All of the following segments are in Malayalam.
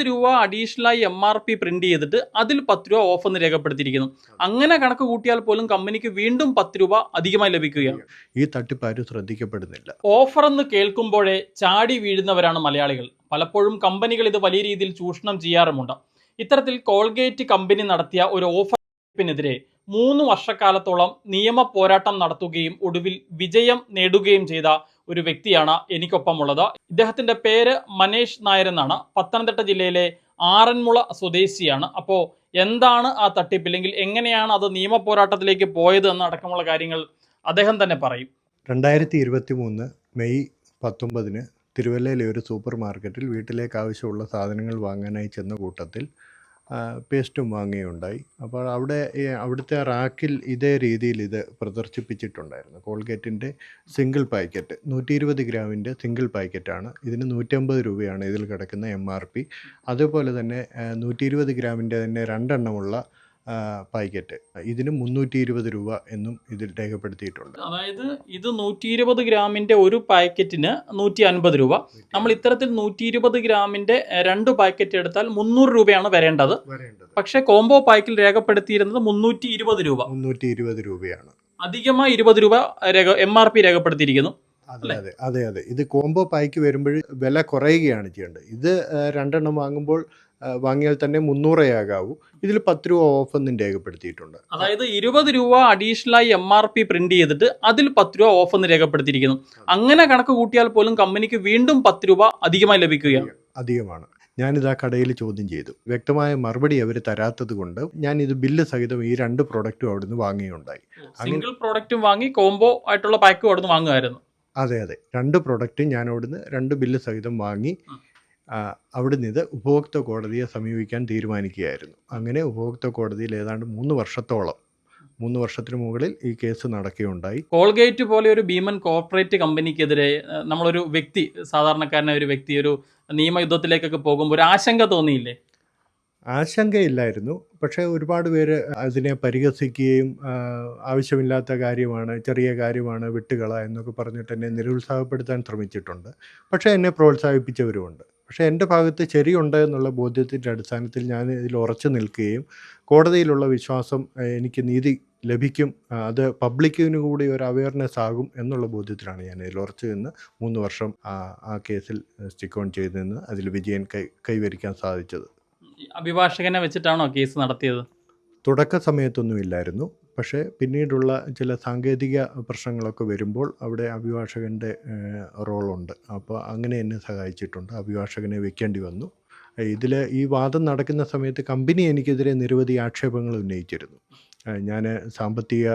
രൂപ അഡീഷണലായി MRP പ്രിന്റ് ചെയ്തിട്ട് അതിൽ 10 രൂപ ഓഫ് എന്ന് രേഖപ്പെടുത്തിയിരിക്കുന്നു. അങ്ങനെ കണക്ക് കൂട്ടിയാൽ പോലും കമ്പനിക്ക് വീണ്ടും 10 രൂപ അധികമായി ലഭിക്കുകയാണ്. ഈ തട്ടിപ്പ് ആരും ശ്രദ്ധിക്കപ്പെടുന്നില്ല. ഓഫർ എന്ന് കേൾക്കുമ്പോഴേ ചാടി വീഴുന്നവരാണ് മലയാളികൾ. പലപ്പോഴും കമ്പനികൾ ഇത് വലിയ രീതിയിൽ ചൂഷണം ചെയ്യാറുമുണ്ട്. ഇത്തരത്തിൽ കോൾഗേറ്റ് കമ്പനി നടത്തിയ ഒരു ഓഫറിനെതിരെ 3 വർഷക്കാലത്തോളം നിയമ പോരാട്ടം നടത്തുകയും ഒടുവിൽ വിജയം നേടുകയും ചെയ്ത ഒരു വ്യക്തിയാണ് എനിക്കൊപ്പമുള്ളത്. ഇദ്ദേഹത്തിന്റെ പേര് മനേഷ് നായർ എന്നാണ്. പത്തനംതിട്ട ജില്ലയിലെ ആറന്മുള സ്വദേശിയാണ്. അപ്പോൾ എന്താണ് ആ തട്ടിപ്പ്, ഇല്ലെങ്കിൽ എങ്ങനെയാണ് അത് നിയമ പോരാട്ടത്തിലേക്ക് പോയത് എന്നടക്കമുള്ള കാര്യങ്ങൾ അദ്ദേഹം തന്നെ പറയും. 2023 മെയ് 19 തിരുവല്ലയിലെ ഒരു സൂപ്പർ മാർക്കറ്റിൽ വീട്ടിലേക്ക് ആവശ്യമുള്ള സാധനങ്ങൾ വാങ്ങാനായി ചെന്ന കൂട്ടത്തിൽ പേസ്റ്റും വാങ്ങുകയുണ്ടായി. അപ്പോൾ അവിടുത്തെ റാക്കിൽ ഇതേ രീതിയിൽ ഇത് പ്രദർശിപ്പിച്ചിട്ടുണ്ടായിരുന്നു. കോൾഗേറ്റിൻ്റെ സിംഗിൾ പാക്കറ്റ് 120 ഗ്രാമിൻ്റെ സിംഗിൾ പാക്കറ്റാണ്. ഇതിന് 150 രൂപയാണ് ഇതിൽ കിടക്കുന്ന MRP. അതുപോലെ തന്നെ 120 ഗ്രാമിൻ്റെ തന്നെ 2 എണ്ണമുള്ള പാക്കറ്റ്, ഇതിന് 320 രൂപ എന്നും ഇതിൽ രേഖപ്പെടുത്തിയിട്ടുണ്ട്. അതായത് ഇത് 120 ഗ്രാമിന്റെ ഒരു പാക്കറ്റിന് 150 രൂപ. നമ്മൾ ഇത്തരത്തിൽ 120 ഗ്രാമിന്റെ 2 പാക്കറ്റ് എടുത്താൽ 300 രൂപയാണ് വരേണ്ടത്. പക്ഷെ കോംബോ പാക്കിൽ രേഖപ്പെടുത്തിയിരുന്നത് 320 രൂപ. 320 രൂപയാണ്. അധികമായി 20 രൂപ MRP രേഖപ്പെടുത്തിയിരിക്കുന്നു. അതെ. ഇത് കോംബോ പായ്ക്ക് വരുമ്പോൾ വില കുറയുകയാണ് ചെയ്യേണ്ടത്. ഇത് 2 എണ്ണം വാങ്ങിയാൽ തന്നെ 300 ആകാവൂ. ഇതിൽ 10 രൂപ ഓഫ് എന്നും രേഖപ്പെടുത്തിയിട്ടുണ്ട്. അതായത് 20 രൂപ അഡീഷണലായി MRP പ്രിന്റ് ചെയ്തിട്ട് അതിൽ 10 രൂപ ഓഫ് എന്ന് രേഖപ്പെടുത്തിയിരിക്കുന്നു. അങ്ങനെ കണക്ക് കൂട്ടിയാൽ പോലും കമ്പനിക്ക് വീണ്ടും 10 രൂപ അധികമായി ലഭിക്കുകയാണ്. അധികമാണ്. ഞാനിത് ആ കടയിൽ ചോദ്യം ചെയ്തു. വ്യക്തമായ മറുപടി അവർ തരാത്തത് കൊണ്ട് ഞാൻ ഇത് ബില്ല് സഹിതം ഈ 2 പ്രോഡക്റ്റും അവിടുന്ന് വാങ്ങുകയുണ്ടായി. സിംഗിൾ പ്രോഡക്റ്റും വാങ്ങി കോംബോ ആയിട്ടുള്ള പാക്കും അവിടുന്ന് വാങ്ങുമായിരുന്നു. അതെ 2 പ്രോഡക്റ്റും ഞാൻ അവിടുന്ന് 2 ബില്ല് സഹിതം വാങ്ങി അവിടുന്ന് ഇത് ഉപഭോക്തൃ കോടതിയെ സമീപിക്കാൻ തീരുമാനിക്കുകയായിരുന്നു. അങ്ങനെ ഉപഭോക്തൃ കോടതിയിൽ ഏതാണ്ട് 3 വർഷത്തിന് മുകളിൽ ഈ കേസ് നടക്കുകയുണ്ടായി. കോൾഗേറ്റ് പോലെ ഒരു ഭീമൻ കോർപ്പറേറ്റ് കമ്പനിക്കെതിരെ നമ്മളൊരു വ്യക്തി, സാധാരണക്കാരനായ ഒരു വ്യക്തി ഒരു നിയമയുദ്ധത്തിലേക്കൊക്കെ പോകുമ്പോൾ ഒരു ആശങ്ക തോന്നിയില്ലേ? ആശങ്കയില്ലായിരുന്നു. പക്ഷേ ഒരുപാട് പേര് അതിനെ പരിഹസിക്കുകയും ആവശ്യമില്ലാത്ത കാര്യമാണ്, ചെറിയ കാര്യമാണ്, വിട്ടുകള എന്നൊക്കെ പറഞ്ഞിട്ട് എന്നെ നിരുത്സാഹപ്പെടുത്താൻ ശ്രമിച്ചിട്ടുണ്ട്. പക്ഷേ എന്നെ പ്രോത്സാഹിപ്പിച്ചവരുമുണ്ട്. പക്ഷേ എൻ്റെ ഭാഗത്ത് ശരിയുണ്ട് എന്നുള്ള ബോധ്യത്തിൻ്റെ അടിസ്ഥാനത്തിൽ ഞാൻ ഇതിൽ ഉറച്ചു നിൽക്കുകയും കോടതിയിലുള്ള വിശ്വാസം എനിക്ക് നീതി ലഭിക്കും, അത് പബ്ലിക്കിന് കൂടി ഒരു അവയർനെസ് ആകും എന്നുള്ള ബോധ്യത്തിലാണ് ഞാൻ ഇതിൽ ഉറച്ചു നിന്ന് 3 വർഷം ആ കേസിൽ സ്റ്റിക്ക് ഓൺ ചെയ്ത് നിന്ന് അതിൽ വിജയം കൈവരിക്കാൻ സാധിച്ചത്. അഭിഭാഷകനെ വെച്ചിട്ടാണോ കേസ് നടത്തിയത്? തുടക്ക സമയത്തൊന്നും ഇല്ലായിരുന്നു. പക്ഷേ പിന്നീടുള്ള ചില സാങ്കേതിക പ്രശ്നങ്ങളൊക്കെ വരുമ്പോൾ അവിടെ അഭിഭാഷകൻ്റെ റോളുണ്ട്. അപ്പോൾ അങ്ങനെ എന്നെ സഹായിച്ചിട്ടുണ്ട്. അഭിഭാഷകനെ വെക്കേണ്ടി വന്നു. ഇതിൽ ഈ വാദം നടക്കുന്ന സമയത്ത് കമ്പനി എനിക്കെതിരെ നിരവധി ആക്ഷേപങ്ങൾ ഉന്നയിച്ചിരുന്നു. ഞാൻ സാമ്പത്തിക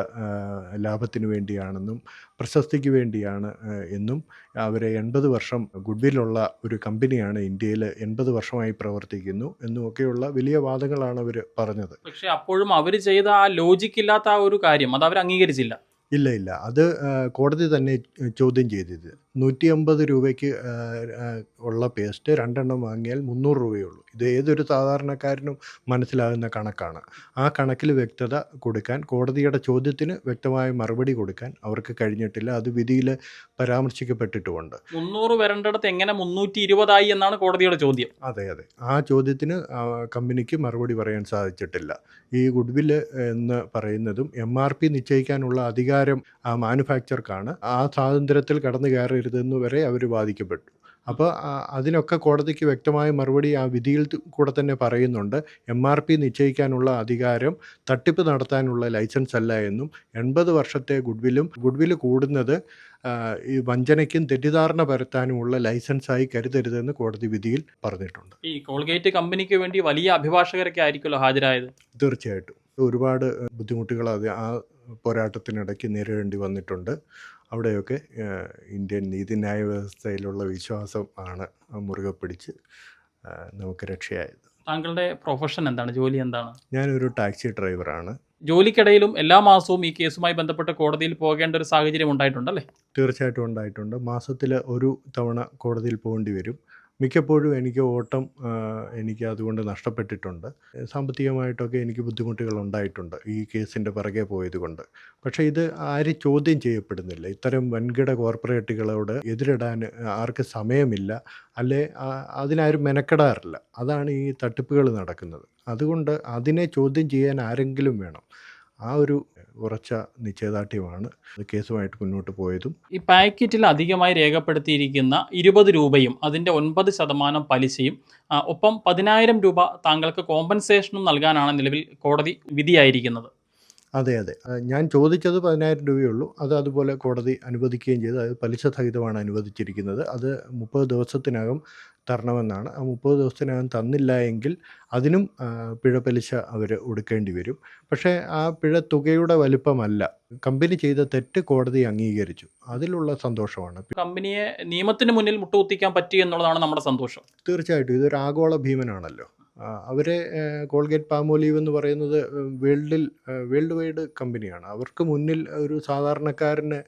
ലാഭത്തിന് വേണ്ടിയാണെന്നും പ്രശസ്തിക്ക് വേണ്ടിയാണ് എന്നും അവരെ 80 വർഷം ഗുഡ്വില്ലുള്ള ഒരു കമ്പനിയാണ്, ഇന്ത്യയിൽ 80 വർഷമായി പ്രവർത്തിക്കുന്നു എന്നുമൊക്കെയുള്ള വലിയ വാദങ്ങളാണ് അവർ പറഞ്ഞത്. പക്ഷേ അപ്പോഴും അവർ ചെയ്ത ആ ലോജിക്ക് ഇല്ലാത്ത ആ ഒരു കാര്യം അത് അവർ അംഗീകരിച്ചില്ല. ഇല്ല അത് കോടതി തന്നെ ചോദ്യം ചെയ്തത്. 150 രൂപയ്ക്ക് ഉള്ള പേസ്റ്റ് 2 എണ്ണം വാങ്ങിയാൽ 300 രൂപയേ ഉള്ളൂ. ഇത് ഏതൊരു സാധാരണക്കാരനും മനസ്സിലാകുന്ന കണക്കാണ്. ആ കണക്കിൽ വ്യക്തത കൊടുക്കാൻ, കോടതിയുടെ ചോദ്യത്തിന് വ്യക്തമായ മറുപടി കൊടുക്കാൻ അവർക്ക് കഴിഞ്ഞിട്ടില്ല. അത് വിധിയിൽ പരാമർശിക്കപ്പെട്ടിട്ടുമുണ്ട്. 300 വരേണ്ടടുത്ത് എങ്ങനെ 320 എന്നാണ് കോടതിയുടെ ചോദ്യം. അതെ ആ ചോദ്യത്തിന് കമ്പനിക്ക് മറുപടി പറയാൻ സാധിച്ചിട്ടില്ല. ഈ ഗുഡ്വില്ല് എന്ന് പറയുന്നതും MRP നിശ്ചയിക്കാനുള്ള അധികാരം മാനുഫാക്ചർക്കാണ്. ആ സ്വാതന്ത്ര്യത്തിൽ കടന്നു കയറരുതെന്ന് വരെ അവർ വാദിക്കപ്പെട്ടു. അപ്പോൾ അതിനൊക്കെ കോടതിക്ക് വ്യക്തമായ മറുപടി ആ വിധിയിൽ കൂടെ തന്നെ പറയുന്നുണ്ട്. MRP നിശ്ചയിക്കാനുള്ള അധികാരം തട്ടിപ്പ് നടത്താനുള്ള ലൈസൻസ് അല്ല എന്നും 80 വർഷത്തെ ഗുഡ്വില്ല് കൂടുന്നത് ഈ വഞ്ചനയ്ക്കും തെറ്റിദ്ധാരണ പരത്താനുമുള്ള ലൈസൻസായി കരുതരുതെന്ന് കോടതി വിധിയിൽ പറഞ്ഞിട്ടുണ്ട്. ഈ കോൾഗേറ്റ് കമ്പനിക്ക് വേണ്ടി വലിയ അഭിഭാഷകരൊക്കെ ആയിരിക്കുമല്ലോ ഹാജരായത്. തീർച്ചയായിട്ടും ഒരുപാട് ബുദ്ധിമുട്ടുകൾ ആ പോരാട്ടത്തിനിടയ്ക്ക് നേരിടേണ്ടി വന്നിട്ടുണ്ട്. അവിടെയൊക്കെ ഇന്ത്യൻ നീതിന്യായ വ്യവസ്ഥയിലുള്ള വിശ്വാസം ആണ് മുറുകെ പിടിച്ച് നമുക്ക് രക്ഷയായത്. താങ്കളുടെ പ്രൊഫഷൻ എന്താണ്, ജോലി എന്താണ്? ഞാനൊരു ടാക്സി ഡ്രൈവറാണ്. ജോലിക്കിടയിലും എല്ലാ മാസവും ഈ കേസുമായി ബന്ധപ്പെട്ട് കോടതിയിൽ പോകേണ്ട ഒരു സാഹചര്യം ഉണ്ടായിട്ടുണ്ടല്ലേ? തീർച്ചയായിട്ടും ഉണ്ടായിട്ടുണ്ട്. മാസത്തിൽ ഒരു തവണ കോടതിയിൽ പോകേണ്ടി വരും. മിക്കപ്പോഴും എനിക്ക് ഓട്ടം എനിക്ക് അതുകൊണ്ട് നഷ്ടപ്പെട്ടിട്ടുണ്ട്. സാമ്പത്തികമായിട്ടൊക്കെ എനിക്ക് ബുദ്ധിമുട്ടുകൾ ഉണ്ടായിട്ടുണ്ട് ഈ കേസിൻ്റെ പിറകെ പോയതുകൊണ്ട്. പക്ഷേ ഇത് ആരും ചോദ്യം ചെയ്യപ്പെടുന്നില്ല. ഇത്തരം വൻകിട കോർപ്പറേറ്റുകളോട് എതിരിടാൻ ആർക്കും സമയമില്ല. അല്ലേ അതിനാരും മെനക്കെടാറില്ല. അതാണ് ഈ തട്ടിപ്പുകൾ നടക്കുന്നത്. അതുകൊണ്ട് അതിനെ ചോദ്യം ചെയ്യാൻ ആരെങ്കിലും വേണം. ആ ഒരു ഉറച്ച നിശ്ചയദാർഢ്യമാണ് കേസുമായിട്ട് മുന്നോട്ട് പോയതും. ഈ പാക്കറ്റിൽ അധികമായി രേഖപ്പെടുത്തിയിരിക്കുന്ന 20 രൂപയും അതിൻ്റെ 9% പലിശയും ഒപ്പം 10,000 രൂപ താങ്കൾക്ക് കോമ്പൻസേഷനും നൽകാനാണ് നിലവിൽ കോടതി വിധിയായിരിക്കുന്നത്. അതെ. ഞാൻ ചോദിച്ചത് 10,000 രൂപയുള്ളൂ. അത് അതുപോലെ കോടതി അനുവദിക്കുകയും ചെയ്തു. അത് പലിശ സഹിതമാണ് അനുവദിച്ചിരിക്കുന്നത്. അത് 30 ദിവസത്തിനകം തരണമെന്നാണ്. ആ 30 ദിവസത്തിനകം തന്നില്ല എങ്കിൽ അതിനും പിഴ പലിശ അവർ ഒടുക്കേണ്ടി വരും. പക്ഷേ ആ പിഴ തുകയുടെ വലിപ്പമല്ല. കമ്പനി ചെയ്ത തെറ്റ് കോടതി അംഗീകരിച്ചു. അതിലുള്ള സന്തോഷമാണ്. കമ്പനിയെ നിയമത്തിന് മുന്നിൽ മുട്ടുകുത്തിക്കാൻ പറ്റി എന്നുള്ളതാണ് നമ്മുടെ സന്തോഷം. തീർച്ചയായിട്ടും ഇതൊരു ആഗോള ഭീമനാണല്ലോ. അവരെ കോൾഗേറ്റ് പാമോലീവ് എന്ന് പറയുന്നത് വേൾഡ് വൈഡ് കമ്പനിയാണ്. അവർക്ക് മുന്നിൽ ഒരു സാധാരണക്കാരന്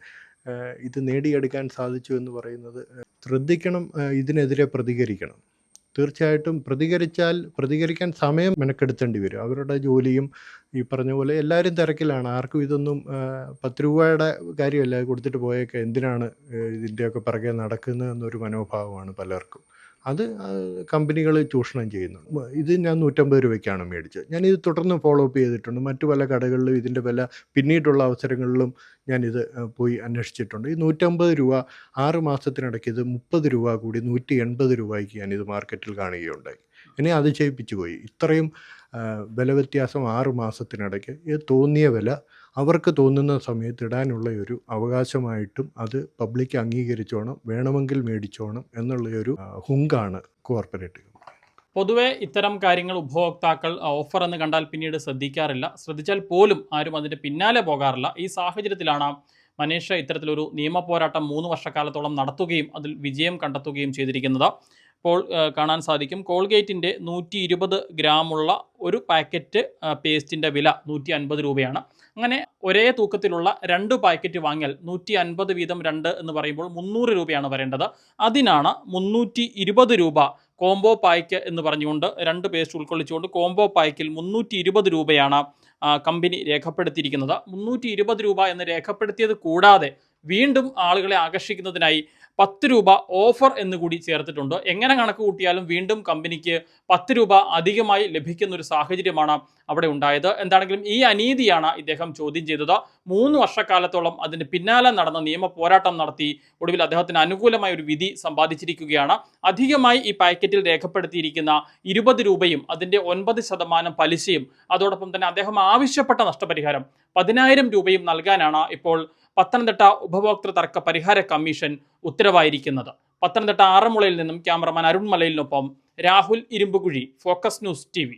ഇത് നേടിയെടുക്കാൻ സാധിച്ചു എന്ന് പറയുന്നത് ശ്രദ്ധിക്കണം. ഇതിനെതിരെ പ്രതികരിക്കണം. തീർച്ചയായിട്ടും പ്രതികരിക്കാൻ സമയം മെനക്കെടുത്തേണ്ടി വരും. അവരുടെ ജോലിയും ഈ പറഞ്ഞ പോലെ എല്ലാവരും തിരക്കിലാണ്. ആർക്കും ഇതൊന്നും 10 രൂപയുടെ കാര്യമല്ല കൊടുത്തിട്ട് പോയേക്കെ എന്തിനാണ് ഇതിൻ്റെയൊക്കെ പിറകെ നടക്കുന്നത് എന്നൊരു മനോഭാവമാണ് പലർക്കും. അത് കമ്പനികൾ ചൂഷണം ചെയ്യുന്നു. ഇത് ഞാൻ 150 രൂപയ്ക്കാണ് മേടിച്ചത്. ഞാനിത് തുടർന്ന് ഫോളോ അപ്പ് ചെയ്തിട്ടുണ്ട്. മറ്റു പല കടകളിലും ഇതിൻ്റെ വില പിന്നീടുള്ള അവസരങ്ങളിലും ഞാനിത് പോയി അന്വേഷിച്ചിട്ടുണ്ട്. ഈ 150 രൂപ 6 മാസത്തിനിടയ്ക്ക് ഇത് 30 രൂപ കൂടി 180 രൂപയ്ക്ക് ഞാനിത് മാർക്കറ്റിൽ കാണുകയുണ്ടായി. എന്നെ അതിശയിപ്പിച്ചു പോയി. ഇത്രയും വില വ്യത്യാസം 6 മാസത്തിനിടയ്ക്ക്. ഇത് തോന്നിയ വില അവർക്ക് തോന്നുന്ന സമയത്ത് ഇടാനുള്ള ഒരു അവകാശമായിട്ടും അത് പബ്ലിക് അംഗീകരിച്ചോണം, വേണമെങ്കിൽ മേടിച്ചോണം എന്നുള്ളൊരു ഹുങ്കാണ് കോർപ്പറേറ്റ്. പൊതുവെ ഇത്തരം കാര്യങ്ങൾ ഉപഭോക്താക്കൾ ഓഫർ എന്ന് കണ്ടാൽ പിന്നീട് ശ്രദ്ധിക്കാറില്ല. ശ്രദ്ധിച്ചാൽ പോലും ആരും അതിൻ്റെ പിന്നാലെ പോകാറില്ല. ഈ സാഹചര്യത്തിലാണ് മനീഷ് ഇത്തരത്തിലൊരു നിയമ പോരാട്ടം 3 വർഷക്കാലത്തോളം നടത്തുകയും അതിൽ വിജയം കണ്ടെത്തുകയും ചെയ്തിരിക്കുന്നത്. ഇപ്പോൾ കാണാൻ സാധിക്കും കോൾഗേറ്റിൻ്റെ 120 ഗ്രാമുള്ള ഒരു പാക്കറ്റ് പേസ്റ്റിൻ്റെ വില 150 രൂപയാണ്. അങ്ങനെ ഒരേ തൂക്കത്തിലുള്ള 2 പാക്കറ്റ് വാങ്ങിയാൽ 150 വീതം 2 എന്ന് പറയുമ്പോൾ 300 രൂപയാണ് വരേണ്ടത്. അതിനാണ് 320 രൂപ കോംബോ പായ്ക്ക് എന്ന് പറഞ്ഞുകൊണ്ട് 2 പേസ്റ്റ് ഉൾക്കൊള്ളിച്ചുകൊണ്ട് കോംബോ പായ്ക്കിൽ 320 രൂപയാണ് കമ്പനി രേഖപ്പെടുത്തിയിരിക്കുന്നത്. 320 രൂപ എന്ന് രേഖപ്പെടുത്തിയത് കൂടാതെ വീണ്ടും ആളുകളെ ആകർഷിക്കുന്നതിനായി 10 രൂപ ഓഫർ എന്നുകൂടി ചേർത്തിട്ടുണ്ട്. എങ്ങനെ കണക്ക് കൂട്ടിയാലും വീണ്ടും കമ്പനിക്ക് 10 രൂപ അധികമായി ലഭിക്കുന്ന ഒരു സാഹചര്യമാണ് അവിടെ ഉണ്ടായത്. എന്താണെങ്കിലും ഈ അനീതിയാണ് ഇദ്ദേഹം ചോദ്യം ചെയ്തത്. 3 വർഷക്കാലത്തോളം അതിന് പിന്നാലെ നടന്ന നിയമ പോരാട്ടം നടത്തി ഒടുവിൽ അദ്ദേഹത്തിന് അനുകൂലമായ ഒരു വിധി സമ്പാദിച്ചിരിക്കുകയാണ്. അധികമായി ഈ പാക്കറ്റിൽ രേഖപ്പെടുത്തിയിരിക്കുന്ന 20 രൂപയും അതിൻ്റെ 9% പലിശയും അതോടൊപ്പം തന്നെ അദ്ദേഹം ആവശ്യപ്പെട്ട നഷ്ടപരിഹാരം 10,000 രൂപയും നൽകാനാണ് ഇപ്പോൾ പത്തനംതിട്ട ഉപഭോക്തൃ തർക്ക പരിഹാര കമ്മീഷൻ ഉത്തരവായിരിക്കുന്നത്. പത്തനംതിട്ട ആറന്മുളയിൽ നിന്നും ക്യാമറമാൻ അരുൺ മലയിലിനൊപ്പം Rahul Irumbukuzhi, focus news TV.